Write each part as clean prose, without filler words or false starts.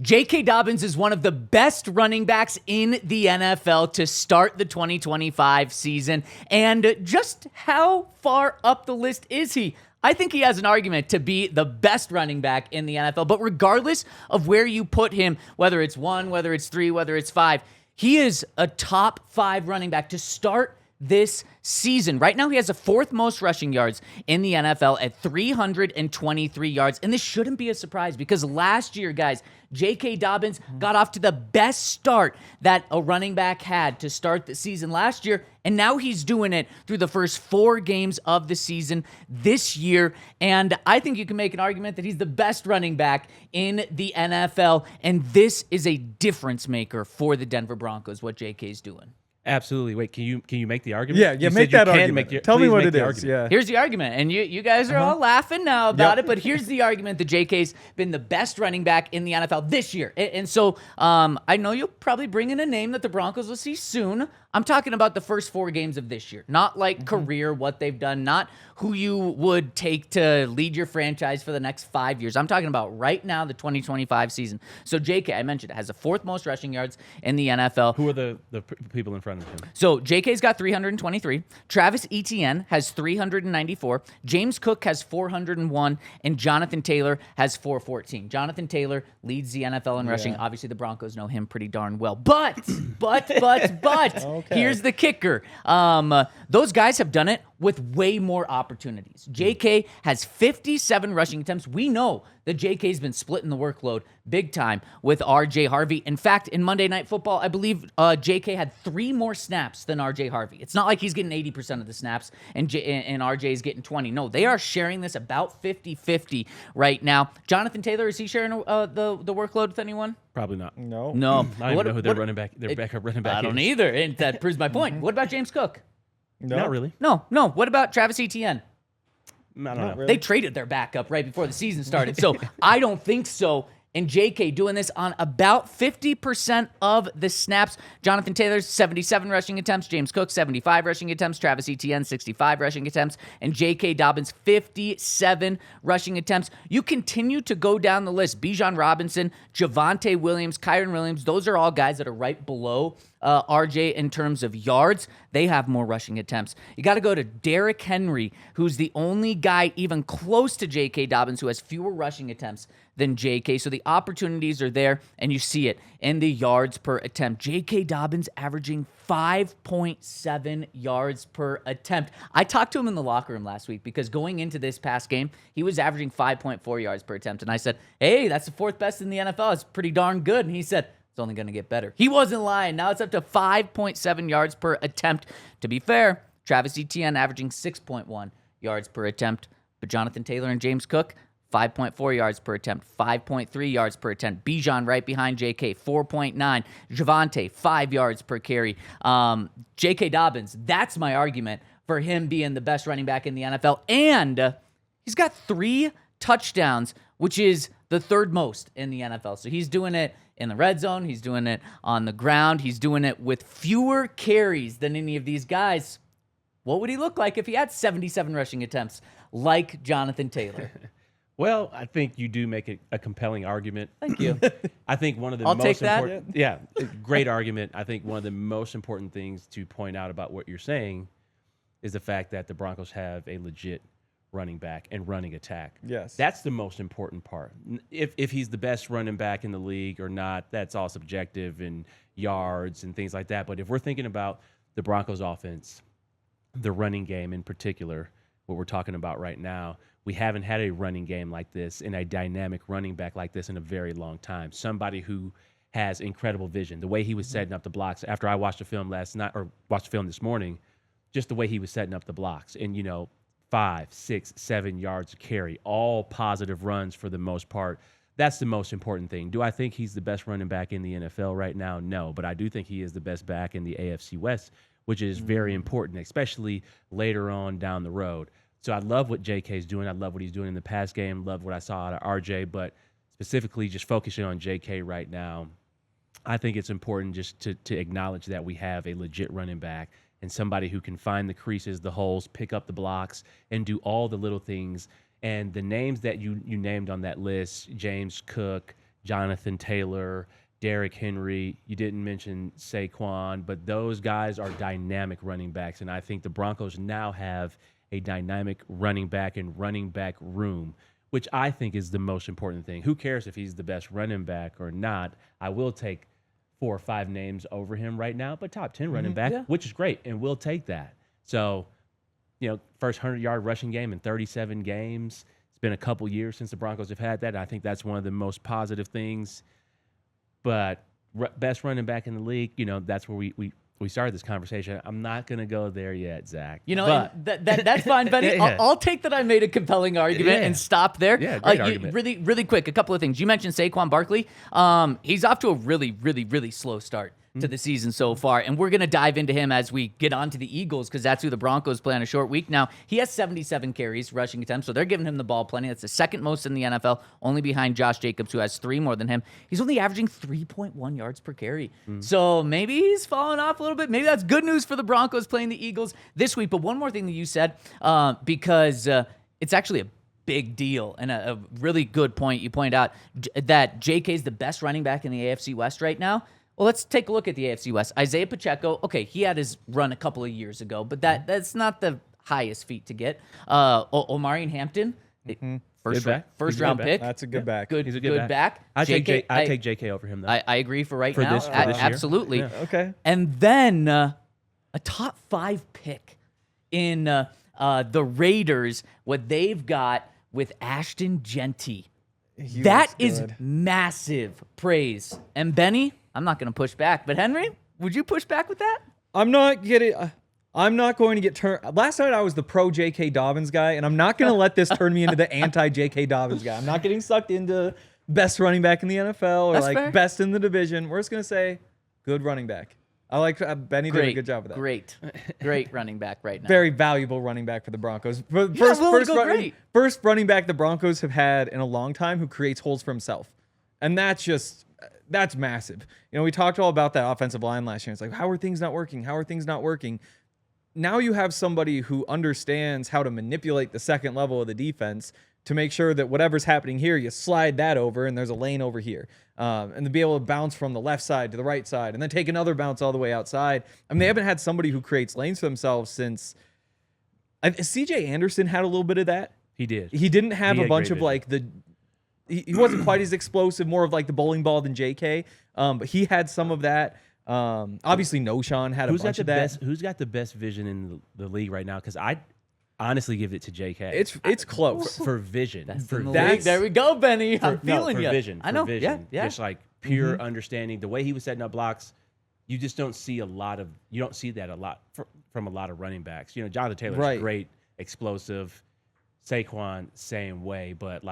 JK Dobbins is one of the best running backs in the NFL to start the 2025 season. And just how far up the list is he? I think he has an argument to be the best running back in the NFL. But regardless of where you put him, whether it's 1, whether it's 3, whether it's 5, he is a top 5 running back to start this season. Right now, he has the 4th most rushing yards in the NFL at 323 yards. And this shouldn't be a surprise because last year, guys, JK Dobbins got off to the best start that a running back had to start the season last year. And now he's doing it through the first 4 games of the season this year. And I think you can make an argument that he's the best running back in the NFL. And this is a difference maker for the Denver Broncos, what JK's doing. Absolutely. Wait, can you make the argument? Yeah, make that argument. Tell me what it is. Yeah. Here's the argument. And you guys are all laughing now about it, but here's the argument that JK's been the best running back in the NFL this year. And so I know you'll probably bring in a name that the Broncos will see soon. I'm talking about the first 4 games of this year, not like career, what they've done, not who you would take to lead your franchise for the next 5 years. I'm talking about right now, the 2025 season. So JK, I mentioned, has the 4th most rushing yards in the NFL. Who are the people in front of him? So JK's got 323. Travis Etienne has 394. James Cook has 401. And Jonathan Taylor has 414. Jonathan Taylor leads the NFL in rushing. Obviously, the Broncos know him pretty darn well. But, here's the kicker. Those guys have done it with way more opportunities. JK has 57 rushing attempts. We know that JK's been splitting the workload big time with RJ Harvey. In fact, in Monday Night Football, I believe JK had 3 more snaps than RJ Harvey. It's not like he's getting 80% of the snaps and RJ is getting 20. No, they are sharing this about 50-50 right now. Jonathan Taylor, is he sharing the workload with anyone? Probably not. No. I don't even know who their backup running back is. I don't either, and that proves my point. What about James Cook? No. Not really. No. What about Travis Etienne? I don't know. Really. They traded their backup right before the season started, so I don't think so. And JK doing this on about 50% of the snaps. Jonathan Taylor's 77 rushing attempts. James Cook, 75 rushing attempts. Travis Etienne, 65 rushing attempts. And JK Dobbins, 57 rushing attempts. You continue to go down the list. Bijan Robinson, Javonte Williams, Kyron Williams, those are all guys that are right below RJ in terms of yards. They have more rushing attempts. You got to go to Derrick Henry, who's the only guy even close to JK Dobbins who has fewer rushing attempts than JK. So the opportunities are there, and you see it in the yards per attempt. JK Dobbins averaging 5.7 yards per attempt. I talked to him in the locker room last week because going into this past game, he was averaging 5.4 yards per attempt. And I said, hey, that's the 4th best in the NFL. It's pretty darn good. And he said, it's only going to get better. He wasn't lying. Now it's up to 5.7 yards per attempt. To be fair, Travis Etienne averaging 6.1 yards per attempt. But Jonathan Taylor and James Cook, 5.4 yards per attempt, 5.3 yards per attempt. Bijan right behind JK, 4.9. Javonte, 5 yards per carry. JK Dobbins, that's my argument for him being the best running back in the NFL. And he's got 3 touchdowns, which is the 3rd most in the NFL. So he's doing it in the red zone. He's doing it on the ground. He's doing it with fewer carries than any of these guys. What would he look like if he had 77 rushing attempts like Jonathan Taylor? Well, I think you do make a compelling argument. Thank you. I think one of the I'll most take that. important, great argument. I think one of the most important things to point out about what you're saying is the fact that the Broncos have a legit running back and running attack. Yes. That's the most important part. If he's the best running back in the league or not, that's all subjective and yards and things like that. But if we're thinking about the Broncos offense, the running game in particular, what we're talking about right now, we haven't had a running game like this and a dynamic running back like this in a very long time. Somebody who has incredible vision. The way he was setting up the blocks after I watched the film last night or watched the film this morning, just the way he was setting up the blocks and, 5, 6, 7 yards of carry, all positive runs for the most part. That's the most important thing. Do I think he's the best running back in the NFL right now? No, but I do think he is the best back in the AFC West, which is very important, especially later on down the road. So I love what JK's doing. I love what he's doing in the pass game. Love what I saw out of RJ, but specifically just focusing on JK right now, I think it's important just to acknowledge that we have a legit running back and somebody who can find the creases, the holes, pick up the blocks, and do all the little things. And the names that you named on that list, James Cook, Jonathan Taylor, Derrick Henry. You didn't mention Saquon, but those guys are dynamic running backs, and I think the Broncos now have a dynamic running back and running back room, which I think is the most important thing. Who cares if he's the best running back or not? I will take 4 or 5 names over him right now, but top 10 running back, which is great, and we'll take that. So, first 100-yard rushing game in 37 games. It's been a couple years since the Broncos have had that, and I think that's one of the most positive things. But best running back in the league, that's where we started this conversation. I'm not going to go there yet, Zach. That's fine, Benny. Yeah. I'll take that I made a compelling argument and stop there. Yeah, great argument. Really, really quick, a couple of things. You mentioned Saquon Barkley. He's off to a really, really, really slow start to the season so far, and we're going to dive into him as we get on to the Eagles because that's who the Broncos play on a short week. Now, he has 77 carries, rushing attempts, so they're giving him the ball plenty. That's the second most in the NFL, only behind Josh Jacobs, who has 3 more than him. He's only averaging 3.1 yards per carry. So maybe he's falling off a little bit. Maybe that's good news for the Broncos playing the Eagles this week. But one more thing that you said, because it's actually a big deal and a really good point. You point out that JK is the best running back in the AFC West right now. Well, let's take a look at the AFC West. Isaiah Pacheco, okay, he had his run a couple of years ago, but that's not the highest feat to get. Omarion Hampton, first round pick. That's a good back. He's a good back. I take JK over him, though. I agree for right now. For this year. Absolutely. Yeah. Okay. And then a top 5 pick in the Raiders, what they've got with Ashton Genty. That is massive praise. And Benny, I'm not going to push back, but Henry, would you push back with that? I'm not going to get turned. Last night I was the pro JK Dobbins guy, and I'm not going to let this turn me into the anti JK Dobbins guy. I'm not getting sucked into best running back in the NFL or That's fair. best in the division. We're just going to say good running back. I like Benny did a good job with that. Great running back right now. Very valuable running back for the Broncos. First running back the Broncos have had in a long time who creates holes for himself. And that's massive. We talked all about that offensive line last year. It's like, how are things not working? How are things not working? Now you have somebody who understands how to manipulate the second level of the defense to make sure that whatever's happening here, you slide that over and there's a lane over here. And to be able to bounce from the left side to the right side and then take another bounce all the way outside. I mean, they haven't had somebody who creates lanes for themselves since CJ Anderson had a little bit of that. He did. He didn't have a bunch of he wasn't quite as explosive, more of like the bowling ball than JK. But he had some of that. Obviously, Sean had a bunch of that. Who's got the best vision in the league right now? Because I honestly give it to JK. It's close for vision. There we go, Benny. I'm feeling you. Vision. I know. Vision. Yeah. Just like pure understanding. The way he was setting up blocks, you just don't see a lot of. You don't see that a lot from a lot of running backs. Jonathan Taylor's great, explosive. Saquon, same way, but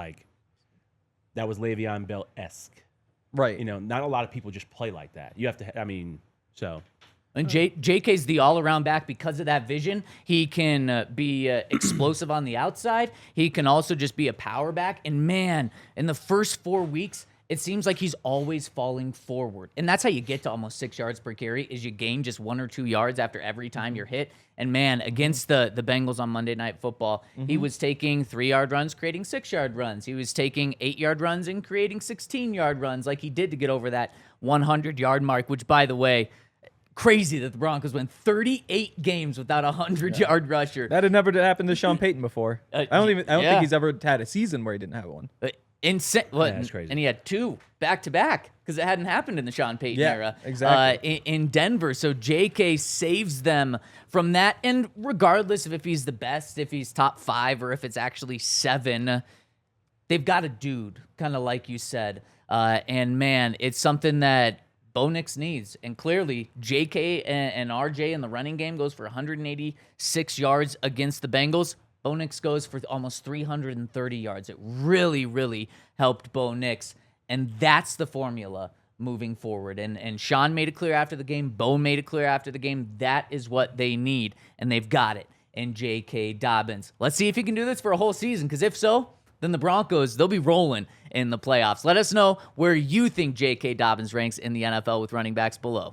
that was Le'Veon Bell-esque. Right. Not a lot of people just play like that. You have to. And JK's the all-around back because of that vision. He can be explosive on the outside. He can also just be a power back. And man, in the first 4 weeks, it seems like he's always falling forward. And that's how you get to almost 6 yards per carry, is you gain just 1 or 2 yards after every time you're hit. And man, against the Bengals on Monday Night Football, he was taking 3-yard runs, creating 6-yard runs. He was taking 8-yard runs and creating 16-yard runs like he did to get over that 100-yard mark, which, by the way, crazy that the Broncos went 38 games without a 100-yard rusher. That had never happened to Sean Payton before. I don't think he's ever had a season where he didn't have one. Insane. That's crazy. And he had 2 back-to-back because it hadn't happened in the Sean Payton era. Exactly. In Denver. So JK saves them from that. And regardless of if he's the best, if he's top 5, or if it's actually 7, they've got a dude, kind of like you said. And man, it's something that Bo Nix needs. And clearly, JK and RJ in the running game goes for 186 yards against the Bengals. Bo Nix goes for almost 330 yards. It really, really helped Bo Nix. And that's the formula moving forward. And Sean made it clear after the game. Bo made it clear after the game. That is what they need. And they've got it in JK Dobbins. Let's see if he can do this for a whole season. Because if so, then the Broncos, they'll be rolling in the playoffs. Let us know where you think JK Dobbins ranks in the NFL with running backs below.